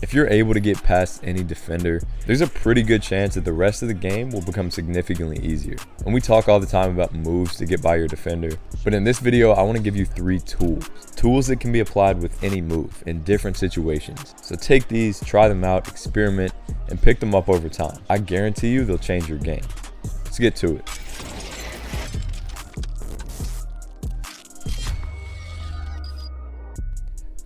If you're able to get past any defender, there's a pretty good chance that the rest of the game will become significantly easier. And we talk all the time about moves to get by your defender, but in this video I want to give you 3 tools that can be applied with any move in different situations. So take these, try them out, experiment, and pick them up over time. I guarantee you they'll change your game. Let's get to it.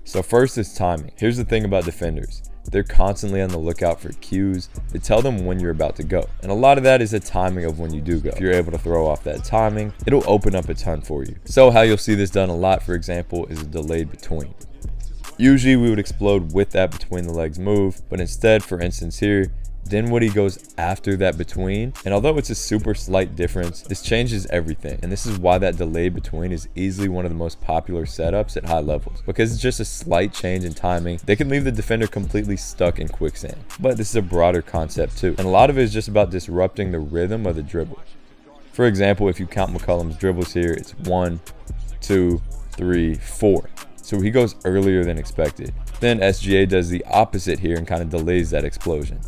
So first is timing. Here's the thing about defenders. They're constantly on the lookout for cues that tell them when you're about to go. And a lot of that is the timing of when you do go. If you're able to throw off that timing, it'll open up a ton for you. So how you'll see this done a lot, for example, is a delayed between. Usually we would explode with that between the legs move, but instead, for instance here, Dinwiddie goes after that between, and although it's a super slight difference, this changes everything. And this is why that delayed between is easily one of the most popular setups at high levels, because it's just a slight change in timing that can leave the defender completely stuck in quicksand. But this is a broader concept too, and a lot of it is just about disrupting the rhythm of the dribble. For example, if you count McCollum's dribbles here, it's 1, 2, 3, 4. So he goes earlier than expected. Then SGA does the opposite here and kind of delays that explosion.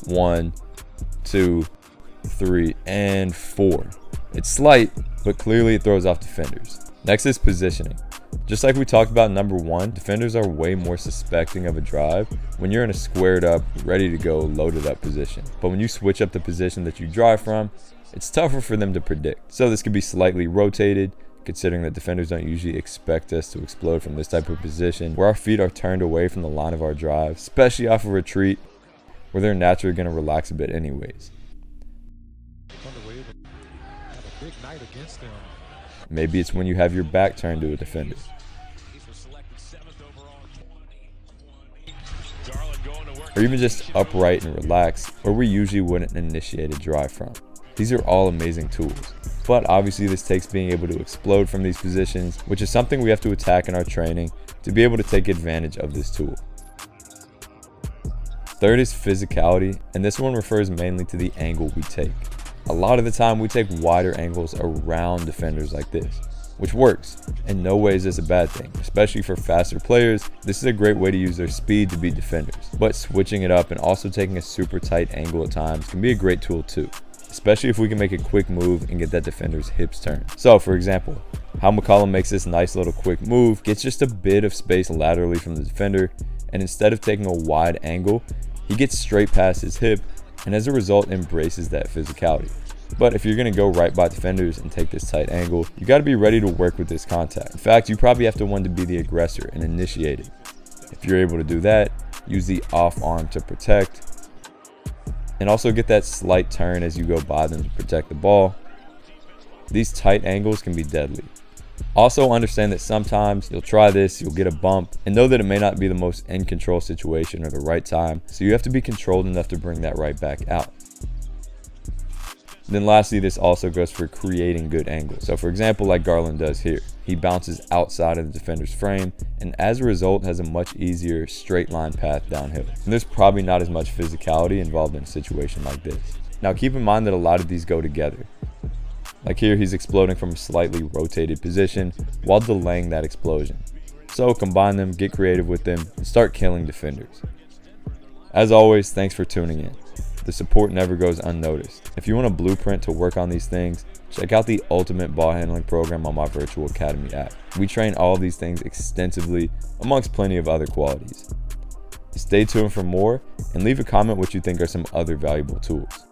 1, 2, 3, and 4. It's slight, but clearly it throws off defenders. Next is positioning. Just like we talked about in number 1, defenders are way more suspecting of a drive when you're in a squared up, ready to go, loaded up position. But when you switch up the position that you drive from, it's tougher for them to predict. So this could be slightly rotated, considering that defenders don't usually expect us to explode from this type of position, where our feet are turned away from the line of our drive, especially off a retreat, where they're naturally going to relax a bit anyways. Maybe it's when you have your back turned to a defender. Or even just upright and relaxed, where we usually wouldn't initiate a drive from. These are all amazing tools. But obviously this takes being able to explode from these positions, which is something we have to attack in our training to be able to take advantage of this tool. Third is physicality, and this one refers mainly to the angle we take. A lot of the time we take wider angles around defenders like this, which works. In no way is this a bad thing, especially for faster players. This is a great way to use their speed to beat defenders. But switching it up and also taking a super tight angle at times can be a great tool too, especially if we can make a quick move and get that defender's hips turned. So for example, how McCollum makes this nice little quick move, gets just a bit of space laterally from the defender, and instead of taking a wide angle, he gets straight past his hip, and as a result embraces that physicality. But if you're going to go right by defenders and take this tight angle, you got to be ready to work with this contact. In fact, you probably have to want to be the aggressor and initiate it. If you're able to do that, use the off arm to protect, and also get that slight turn as you go by them to protect the ball. These tight angles can be deadly. Also understand that sometimes you'll try this, you'll get a bump, and know that it may not be the most in control situation or the right time, so you have to be controlled enough to bring that right back out. Then lastly, this also goes for creating good angles. So for example, like Garland does here, he bounces outside of the defender's frame, and as a result has a much easier straight line path downhill. And there's probably not as much physicality involved in a situation like this. Now keep in mind that a lot of these go together. Like here, he's exploding from a slightly rotated position while delaying that explosion. So combine them, get creative with them, and start killing defenders. As always, thanks for tuning in. The support never goes unnoticed. If you want a blueprint to work on these things, check out the Ultimate Ball Handling Program on my Virtual Academy app. We train all of these things extensively, amongst plenty of other qualities. Stay tuned for more, and leave a comment what you think are some other valuable tools.